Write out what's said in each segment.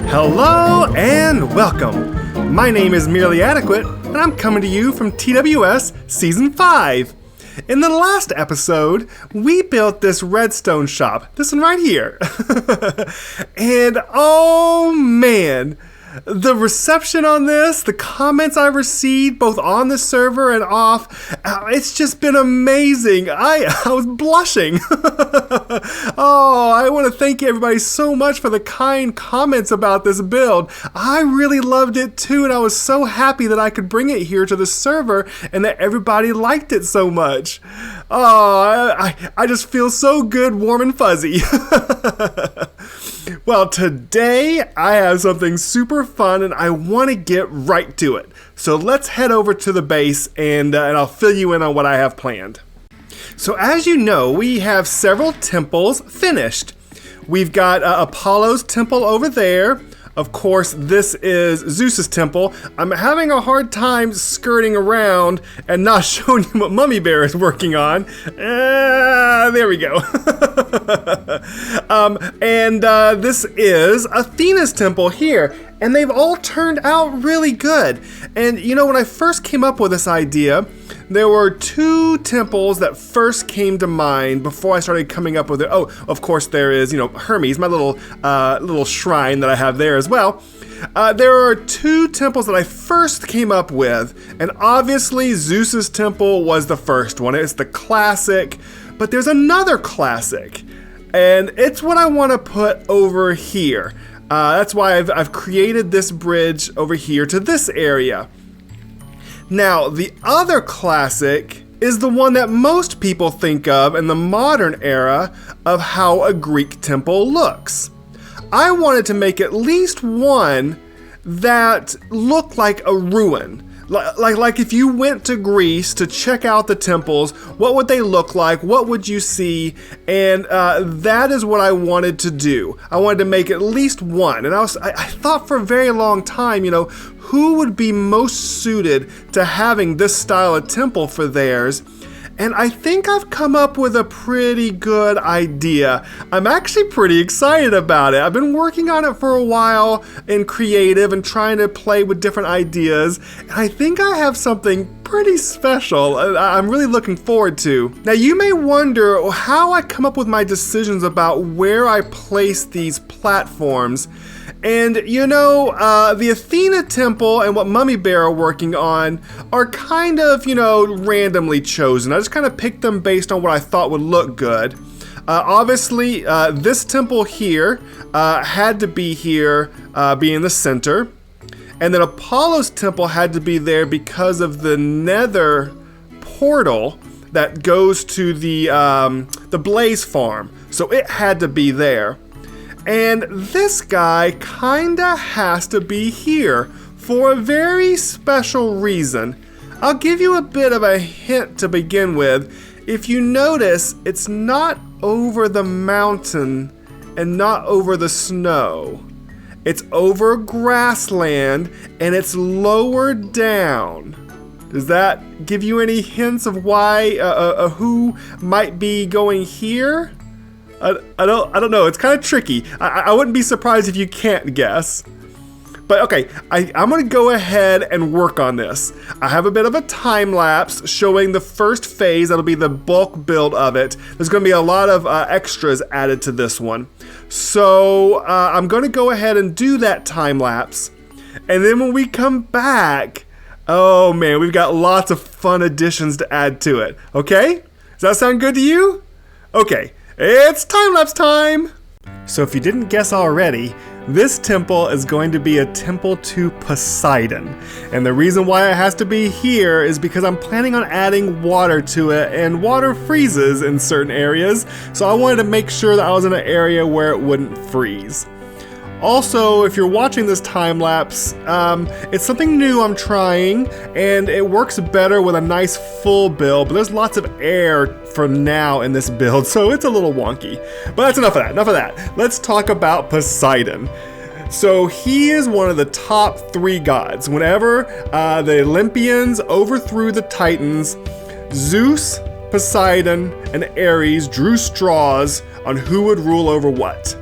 Hello and welcome. My name is Merely Adequate, and I'm coming to you from TWS Season 5. In the last episode, we built this redstone shop, this one right here. And oh man, the reception on this, the comments I've received both on the server and off, it's just been amazing. I was blushing. Oh, I want to thank everybody so much for the kind comments about this build. I really loved it too, and I was so happy that I could bring it here to the server and that everybody liked it so much. Oh, I just feel so good, warm and fuzzy. Well, today I have something super fun and I want to get right to it. So let's head over to the base and I'll fill you in on what I have planned. So as you know, we have several temples finished. We've got Apollo's temple over there. Of course, this is Zeus's temple. I'm having a hard time skirting around and not showing you what Mummy Bear is working on. There we go. This is Athena's temple here. And they've all turned out really good. And you know, when I first came up with this idea, there were two temples that first came to mind before I started coming up with it. Oh, of course there is, Hermes, my little shrine that I have there as well. There are two temples that I first came up with, and obviously Zeus's temple was the first one. It's the classic, but there's another classic, and it's what I want to put over here. That's why I've created this bridge over here to this area. Now, the other classic is the one that most people think of in the modern era of how a Greek temple looks. I wanted to make at least one that looked like a ruin. Like if you went to Greece to check out the temples, what would they look like? What would you see? And that is what I wanted to do. I wanted to make at least one. And I thought for a very long time, who would be most suited to having this style of temple for theirs? And I think I've come up with a pretty good idea. I'm actually pretty excited about it. I've been working on it for a while in creative and trying to play with different ideas. And I think I have something pretty special I'm really looking forward to. Now you may wonder how I come up with my decisions about where I place these platforms. And the Athena Temple and what Mummy Bear are working on are kind of, randomly chosen. I just kind of picked them based on what I thought would look good. Obviously, this temple here had to be here, be in the center. And then Apollo's temple had to be there because of the nether portal that goes to the Blaze farm. So it had to be there. And this guy kinda has to be here for a very special reason. I'll give you a bit of a hint to begin with. If you notice, it's not over the mountain and not over the snow. It's over grassland and it's lower down. Does that give you any hints of why, who might be going here? I don't know. It's kind of tricky. I wouldn't be surprised if you can't guess. But okay, I'm going to go ahead and work on this. I have a bit of a time lapse showing the first phase. That'll be the bulk build of it. There's going to be a lot of extras added to this one. So I'm going to go ahead and do that time lapse. And then when we come back, oh man, we've got lots of fun additions to add to it. Okay? Does that sound good to you? Okay. It's time-lapse time! So if you didn't guess already, this temple is going to be a temple to Poseidon. And the reason why it has to be here is because I'm planning on adding water to it, and water freezes in certain areas, so I wanted to make sure that I was in an area where it wouldn't freeze. Also, if you're watching this time lapse, it's something new I'm trying, and it works better with a nice full build, but there's lots of air for now in this build, so it's a little wonky. But that's enough of that. Let's talk about Poseidon. So he is one of the top 3 gods. Whenever the Olympians overthrew the Titans, Zeus, Poseidon, and Ares drew straws on who would rule over what.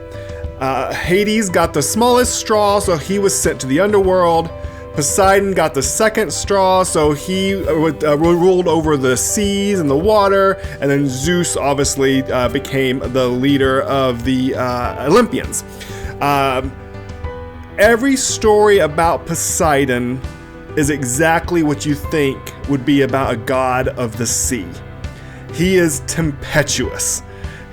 Hades got the smallest straw, so he was sent to the underworld. Poseidon got the second straw, so he ruled over the seas and the water, and then Zeus obviously became the leader of the Olympians. Every story about Poseidon is exactly what you think would be about a god of the sea. He is tempestuous.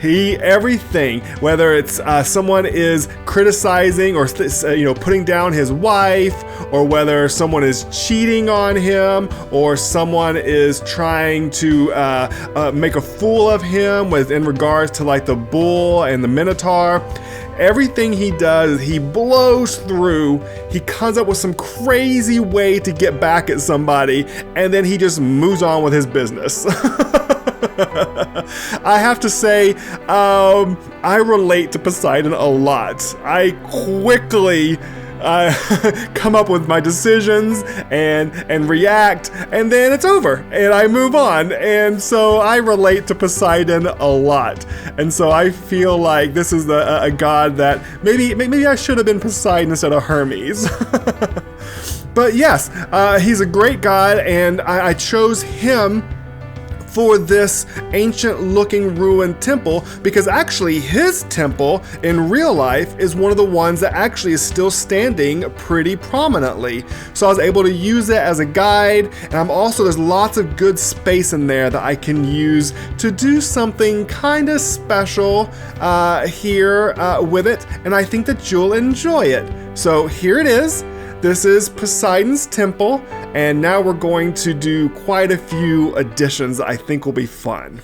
Everything, whether it's someone is criticizing or putting down his wife, or whether someone is cheating on him, or someone is trying to make a fool of him in regards to like the bull and the minotaur. Everything he does, he blows through, he comes up with some crazy way to get back at somebody, and then he just moves on with his business. I have to say, I relate to Poseidon a lot. I quickly come up with my decisions and react, and then it's over, and I move on. And so I relate to Poseidon a lot. And so I feel like this is a god that maybe I should have been Poseidon instead of Hermes. But yes, he's a great god, and I chose him for this ancient looking ruined temple, because actually his temple in real life is one of the ones that actually is still standing pretty prominently. So I was able to use it as a guide, and there's lots of good space in there that I can use to do something kind of special here with it, and I think that you'll enjoy it. So here it is. This is Poseidon's temple, and now we're going to do quite a few additions that I think will be fun.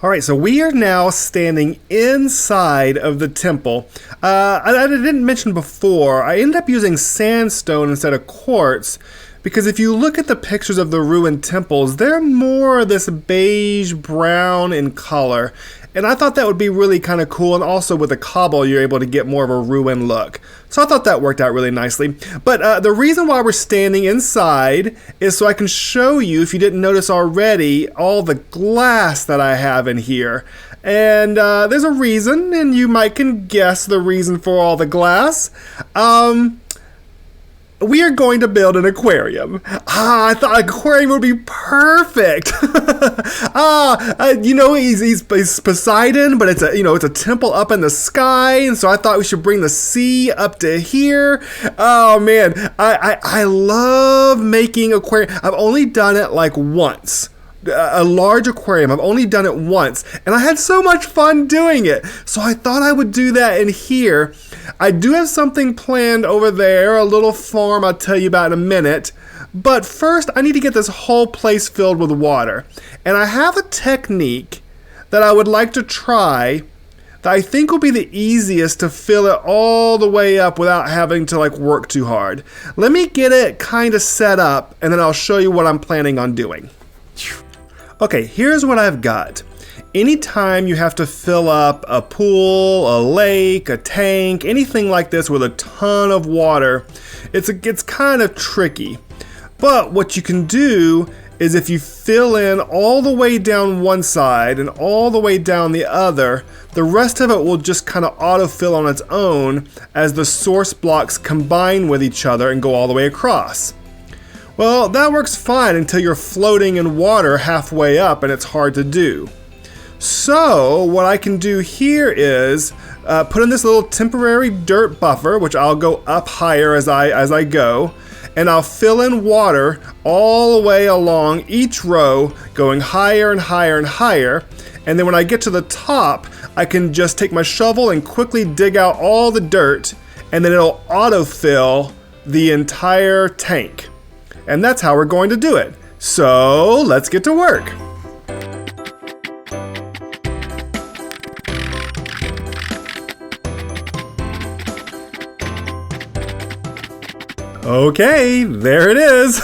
All right, so we are now standing inside of the temple. I didn't mention before, I ended up using sandstone instead of quartz, because if you look at the pictures of the ruined temples, they're more this beige brown in color. And I thought that would be really kind of cool, and also with the cobble, you're able to get more of a ruined look. So I thought that worked out really nicely. But the reason why we're standing inside is so I can show you, if you didn't notice already, all the glass that I have in here. And there's a reason, and you might can guess the reason for all the glass. We are going to build an aquarium. I thought an aquarium would be perfect. He's Poseidon, but it's a temple up in the sky, and so I thought we should bring the sea up to here. Oh man, I love making aquarium. I've only done it like once. A large aquarium. I've only done it once, and I had so much fun doing it. So I thought I would do that in here. I do have something planned over there, a little farm I'll tell you about in a minute. But first, I need to get this whole place filled with water. And I have a technique that I would like to try that I think will be the easiest to fill it all the way up without having to work too hard. Let me get it kind of set up, and then I'll show you what I'm planning on doing. Okay, here's what I've got. Anytime you have to fill up a pool, a lake, a tank, anything like this with a ton of water, it's kind of tricky. But what you can do is if you fill in all the way down one side and all the way down the other, the rest of it will just kind of autofill on its own as the source blocks combine with each other and go all the way across. Well, that works fine until you're floating in water halfway up and it's hard to do. So what I can do here is put in this little temporary dirt buffer, which I'll go up higher as I go, and I'll fill in water all the way along each row, going higher and higher and higher. And then when I get to the top, I can just take my shovel and quickly dig out all the dirt, and then it'll autofill the entire tank. And that's how we're going to do it. So let's get to work. Okay, there it is.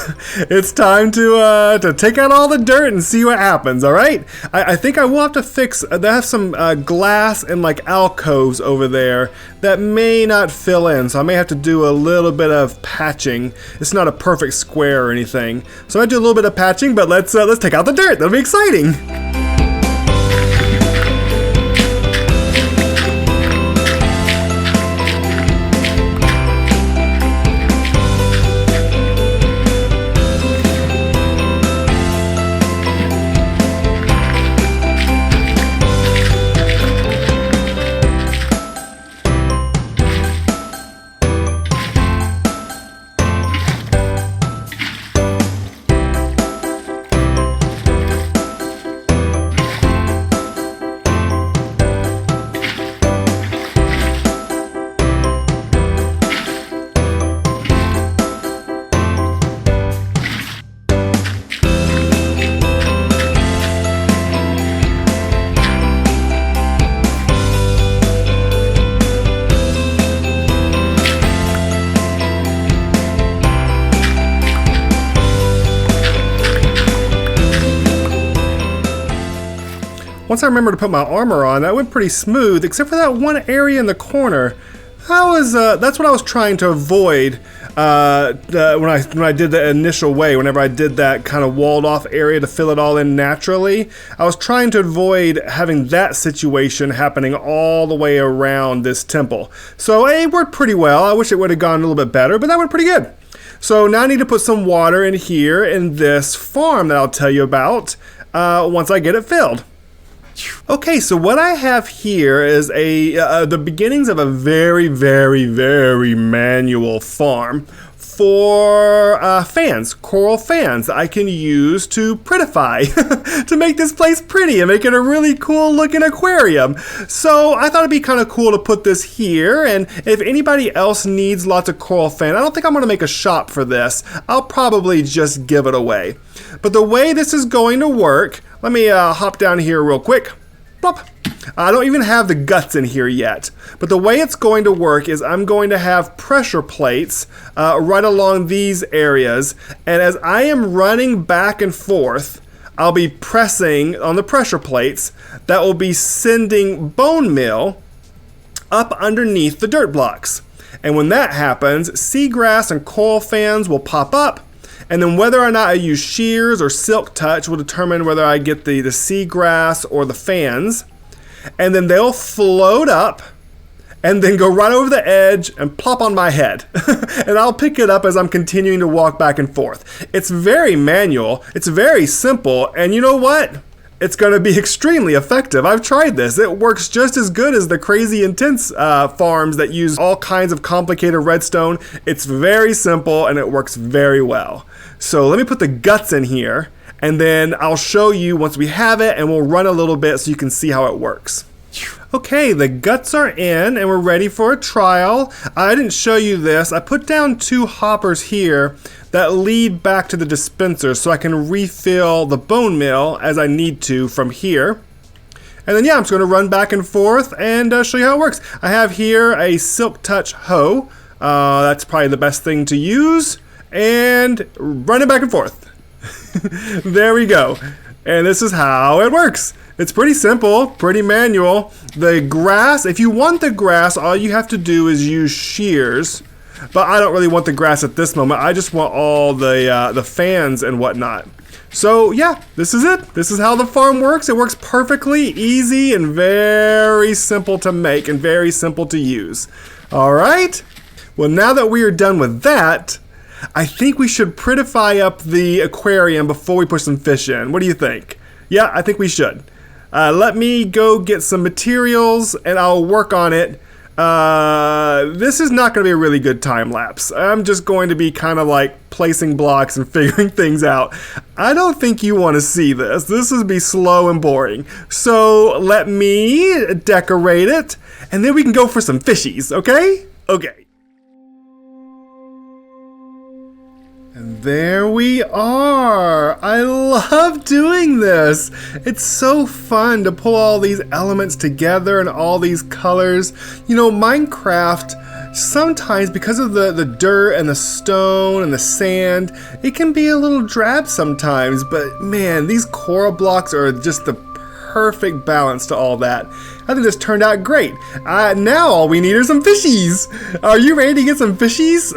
It's time to take out all the dirt and see what happens, alright? I think I will have to fix, they have some glass and like alcoves over there that may not fill in, so I may have to do a little bit of patching. It's not a perfect square or anything. So I do a little bit of patching, but let's take out the dirt. That'll be exciting. Once I remember to put my armor on, that went pretty smooth, except for that one area in the corner. That's what I was trying to avoid when I did the initial way. Whenever I did that kind of walled off area to fill it all in naturally, I was trying to avoid having that situation happening all the way around this temple. So it worked pretty well. I wish it would have gone a little bit better, but that went pretty good. So now I need to put some water in here in this farm that I'll tell you about once I get it filled. Okay, so what I have here is the beginnings of a very, very, very manual farm for fans, coral fans that I can use to prettify, to make this place pretty and make it a really cool looking aquarium. So I thought it'd be kind of cool to put this here, and if anybody else needs lots of coral fan, I don't think I'm gonna make a shop for this. I'll probably just give it away. But the way this is going to work, let me hop down here real quick. Plop. I don't even have the guts in here yet. But the way it's going to work is I'm going to have pressure plates right along these areas. And as I am running back and forth, I'll be pressing on the pressure plates that will be sending bone meal up underneath the dirt blocks. And when that happens, seagrass and coral fans will pop up. And then whether or not I use shears or silk touch will determine whether I get the seagrass or the fans. And then they'll float up and then go right over the edge and plop on my head. And I'll pick it up as I'm continuing to walk back and forth. It's very manual, it's very simple, and you know what? It's going to be extremely effective. I've tried this. It works just as good as the crazy intense farms that use all kinds of complicated redstone. It's very simple and it works very well. So let me put the guts in here and then I'll show you once we have it, and we'll run a little bit so you can see how it works. Okay, the guts are in and we're ready for a trial. I didn't show you this. I put down 2 hoppers here that lead back to the dispenser so I can refill the bone meal as I need to from here. And then yeah, I'm just going to run back and forth and show you how it works. I have here a silk touch hoe. That's probably the best thing to use. And run it back and forth. There we go. And this is how it works. It's pretty simple, pretty manual. The grass, if you want the grass, all you have to do is use shears. But I don't really want the grass at this moment. I just want all the fans and whatnot. So yeah, this is it. This is how the farm works. It works perfectly, easy, and very simple to make and very simple to use. All right. Well, now that we are done with that, I think we should prettify up the aquarium before we put some fish in. What do you think? Yeah, I think we should. Let me go get some materials and I'll work on it. This is not going to be a really good time lapse. I'm just going to be kind of like placing blocks and figuring things out. I don't think you want to see this. This would be slow and boring. So let me decorate it and then we can go for some fishies, okay? Okay. And there we are. I love doing this. It's so fun to pull all these elements together and all these colors. You know, Minecraft sometimes because of the dirt and the stone and the sand, it can be a little drab sometimes, but man, these coral blocks are just the perfect balance to all that. I think this turned out great. Now all we need are some fishies. Are you ready to get some fishies?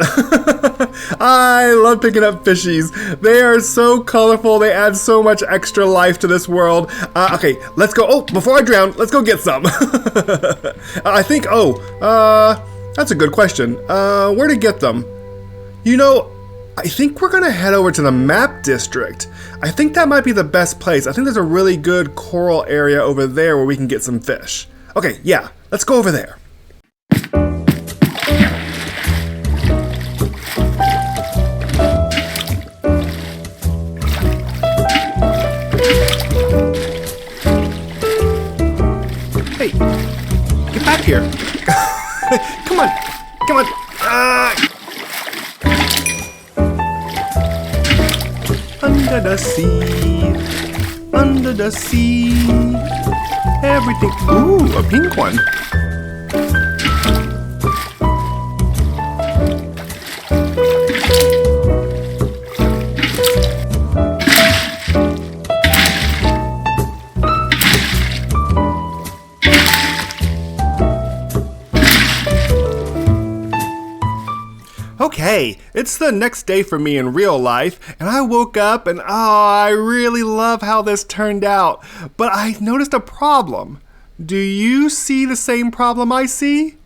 I love picking up fishies. They are so colorful. They add so much extra life to this world. Okay, let's go. Oh, before I drown, let's go get some. I think, that's a good question. Where to get them? You know, I think we're gonna head over to the map district. I think that might be the best place. I think there's a really good coral area over there where we can get some fish. Okay, yeah, let's go over there. Hey, get back here. Come on, come on. Under the sea, everything. Ooh, a pink one. Okay, it's the next day for me in real life, and I woke up and I really love how this turned out. But I noticed a problem. Do you see the same problem I see?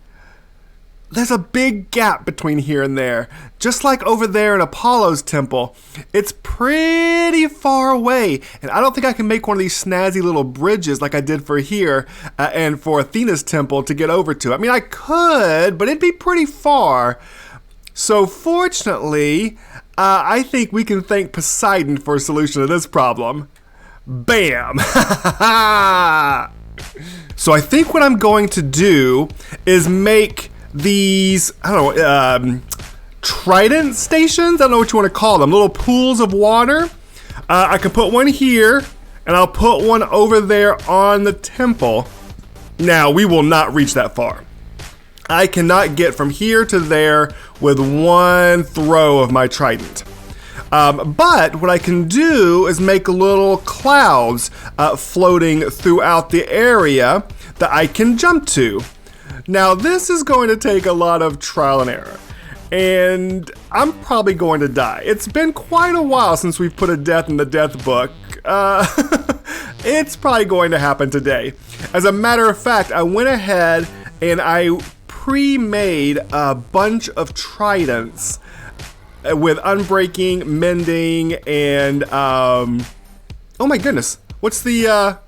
There's a big gap between here and there, just like over there in Apollo's temple. It's pretty far away, and I don't think I can make one of these snazzy little bridges like I did for here and for Athena's temple to get over to. I mean, I could, but it'd be pretty far. So fortunately, I think we can thank Poseidon for a solution to this problem. Bam! So I think what I'm going to do is make these, I don't know, trident stations? I don't know what you want to call them. Little pools of water. I can put one here, and I'll put one over there on the temple. Now, we will not reach that far. I cannot get from here to there with one throw of my trident. But what I can do is make little clouds floating throughout the area that I can jump to. Now this is going to take a lot of trial and error, and I'm probably going to die. It's been quite a while since we've put a death in the death book. It's probably going to happen today. As a matter of fact, I went ahead and I pre-made a bunch of tridents with unbreaking, mending, and oh my goodness, what's the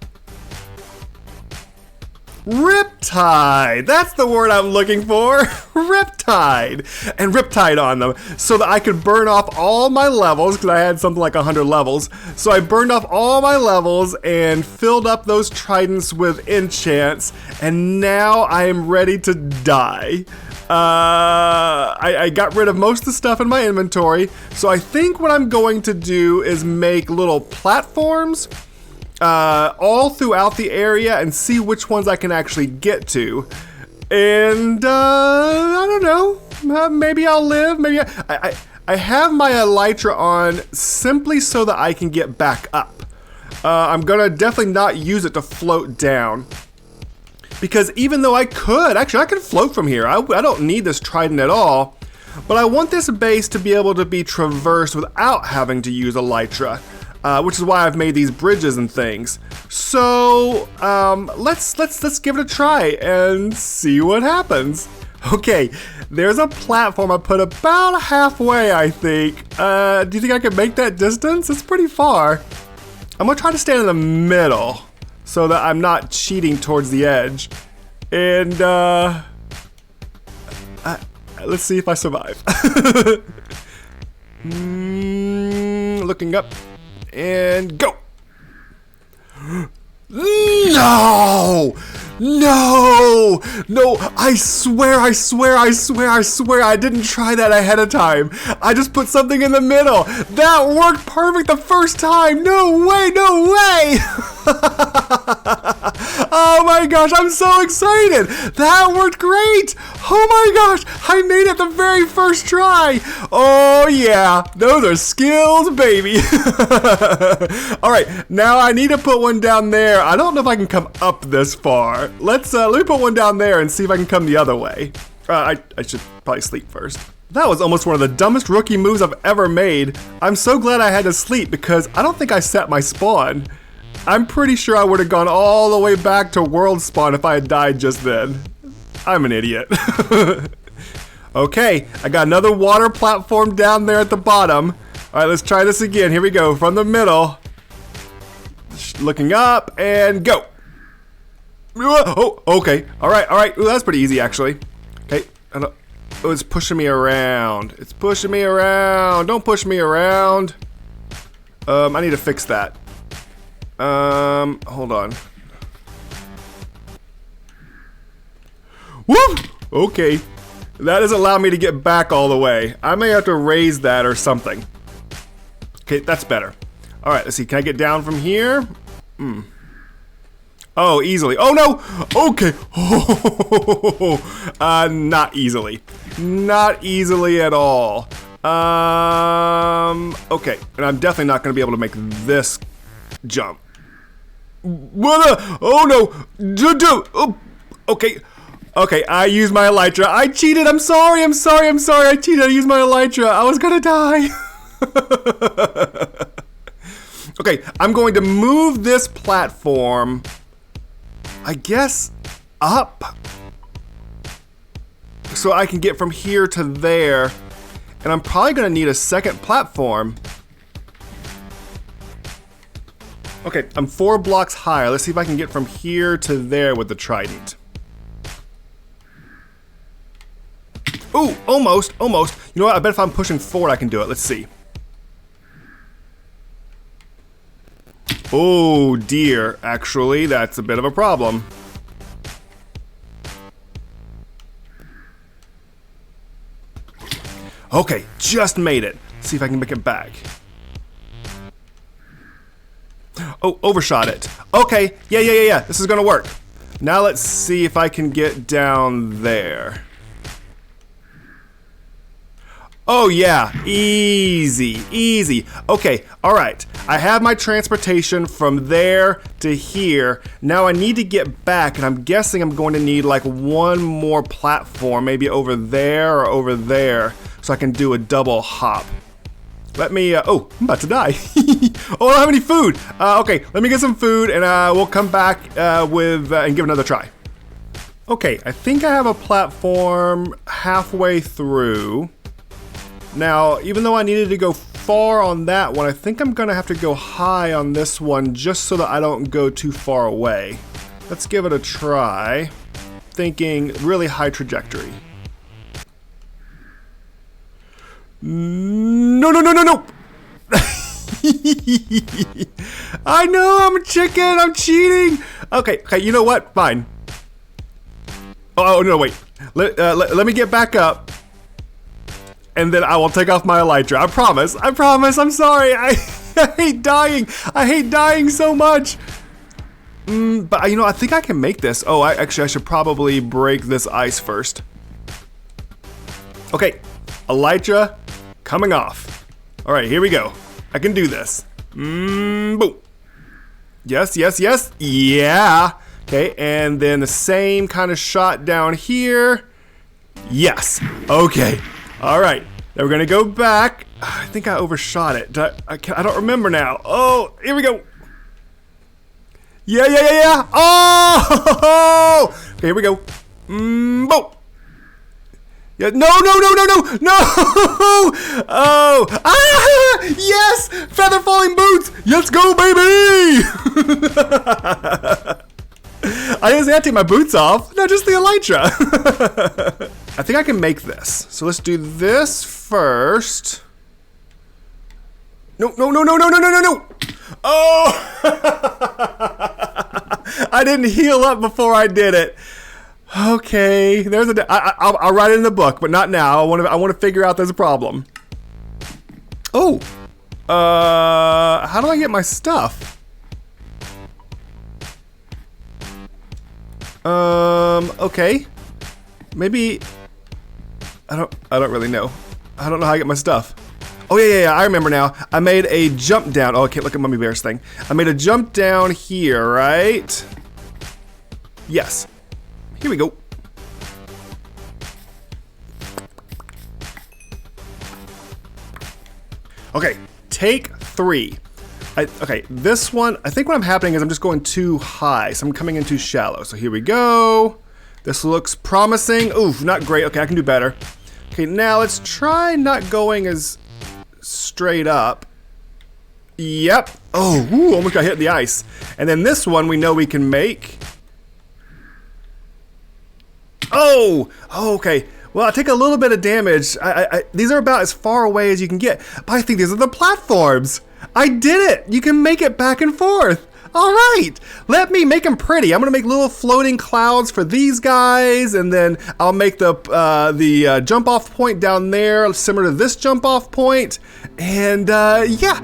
Riptide, that's the word I'm looking for. Riptide. And Riptide on them so that I could burn off all my levels, because I had something like 100 levels. So I burned off all my levels and filled up those tridents with enchants, and now I am ready to die. I got rid of most of the stuff in my inventory, so I think what I'm going to do is make little platforms all throughout the area and see which ones I can actually get to. And I don't know, maybe I'll live, maybe I have my elytra on simply so that I can get back up. I'm gonna definitely not use it to float down, because even though I could float from here. I don't need this trident at all, but I want this base to be able to be traversed without having to use elytra. Which is why I've made these bridges and things. So let's give it a try and see what happens. Okay, there's a platform I put about halfway, I think. Do you think I can make that distance? It's pretty far. I'm gonna try to stand in the middle so that I'm not cheating towards the edge. And let's see if I survive. Looking up. And go. No! No! No! I swear, I didn't try that ahead of time. I just put something in the middle. That worked perfect the first time. No way, no way! Oh my gosh, I'm so excited. That worked great. Oh my gosh, I made it the very first try. Oh yeah, those are skills, baby. All right, now I need to put one down there. I don't know if I can come up this far. Let me put one down there and see if I can come the other way. I should probably sleep first. That was almost one of the dumbest rookie moves I've ever made. I'm so glad I had to sleep because I don't think I set my spawn. I'm pretty sure I would have gone all the way back to world spawn if I had died just then. I'm an idiot. Okay, I got another water platform down there at the bottom. All right, let's try this again. Here we go, from the middle. Looking up and go. Oh, okay. All right. Ooh, that's pretty easy actually. Okay, oh, it's pushing me around. It's pushing me around. Don't push me around. I need to fix that. Hold on. Woo! Okay. That doesn't allow me to get back all the way. I may have to raise that or something. Okay, that's better. All right, let's see. Can I get down from here? Oh, easily. Oh, no! Okay. Not easily. Not easily at all. Okay. And I'm definitely not going to be able to make this jump. What? Oh, no. Oh, okay. Okay, I used my elytra. I cheated. I'm sorry. I cheated. I used my elytra. I was gonna die. Okay, I'm going to move this platform, I guess, up. So I can get from here to there. And I'm probably gonna need a second platform. Okay, I'm 4 blocks higher. Let's see if I can get from here to there with the trident. Ooh, almost. You know what? I bet if I'm pushing forward, I can do it. Let's see. Oh dear, actually, that's a bit of a problem. Okay, just made it. Let's see if I can make it back. Oh, overshot it. Okay, yeah. This is gonna work. Now let's see if I can get down there. Oh yeah, easy. Okay, all right. I have my transportation from there to here. Now I need to get back, and I'm guessing I'm going to need like one more platform, maybe over there or over there, so I can do a double hop. Let me, oh, I'm about to die. Oh, I don't have any food. Okay, let me get some food, and we'll come back and give another try. Okay, I think I have a platform halfway through. Now, even though I needed to go far on that one, I think I'm gonna have to go high on this one just so that I don't go too far away. Let's give it a try. Thinking really high trajectory. No. I know, I'm a chicken, I'm cheating. Okay, you know what? Fine. Oh no, wait. Let me get back up. And then I will take off my elytra. I promise. I'm sorry. I hate dying. I hate dying so much. But you know, I think I can make this. Oh, I should probably break this ice first. Okay, elytra coming off. All right, here we go. I can do this. Boom. Yes. Yeah. Okay, and then the same kind of shot down here. Yes. Okay. All right, now we're gonna go back. I think I overshot it. I don't remember now. Oh, here we go. Yeah. Oh, okay, here we go. Boom. Yeah, no. Oh, yes, feather falling boots. Let's go, baby. I didn't have to take my boots off. No, just the elytra. I think I can make this. So let's do this first. No. Oh! I didn't heal up before I did it. Okay, there's I'll write it in the book, but not now. I want to figure out there's a problem. Oh, how do I get my stuff? Okay. Maybe, I don't really know. I don't know how I get my stuff. Oh yeah, I remember now. I made a jump down. Oh, I can't look at Mummy Bear's thing. I made a jump down here, right? Yes. Here we go. Okay, take 3. Okay, this one, I think what happening is I'm just going too high, so I'm coming in too shallow. So here we go. This looks promising. Oof, not great. Okay, I can do better. Okay, now let's try not going as straight up. Yep. Oh, ooh, almost got hit in the ice. And then this one we know we can make. Oh, okay. Well, I take a little bit of damage. These are about as far away as you can get. But I think these are the platforms. I did it. You can make it back and forth. All right, let me make them pretty. I'm gonna make little floating clouds for these guys, and then I'll make the jump off point down there similar to this jump off point, and yeah.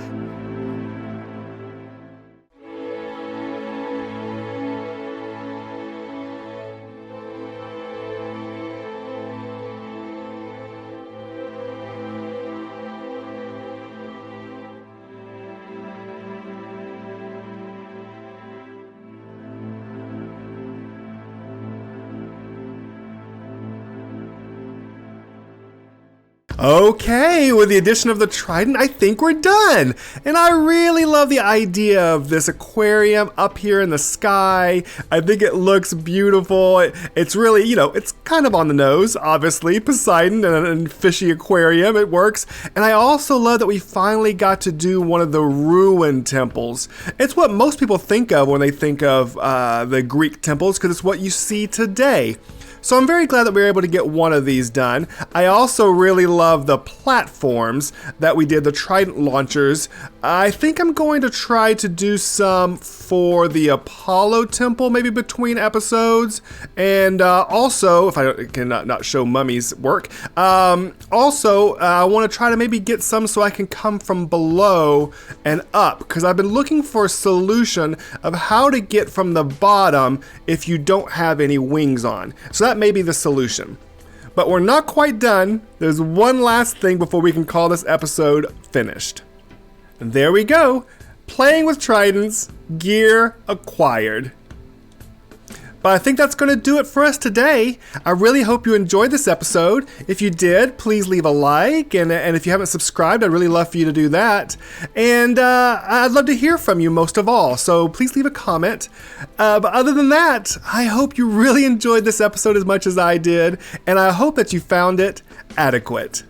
Okay, with the addition of the trident, I think we're done. And I really love the idea of this aquarium up here in the sky. I think it looks beautiful. It's really, you know, it's kind of on the nose, obviously. Poseidon and fishy aquarium, it works. And I also love that we finally got to do one of the ruined temples. It's what most people think of when they think of the Greek temples, because it's what you see today. So I'm very glad that we were able to get one of these done. I also really love the platforms that we did, the trident launchers. I think I'm going to try to do some for the Apollo temple, maybe between episodes. And also, if I can not show Mummy's work, also I want to try to maybe get some so I can come from below and up, because I've been looking for a solution of how to get from the bottom if you don't have any wings on. So that may be the solution. But we're not quite done. There's one last thing before we can call this episode finished. And there we go. Playing with tridents, gear acquired. But I think that's going to do it for us today. I really hope you enjoyed this episode. If you did, please leave a like. And if you haven't subscribed, I'd really love for you to do that. And I'd love to hear from you most of all. So please leave a comment. But other than that, I hope you really enjoyed this episode as much as I did. And I hope that you found it adequate.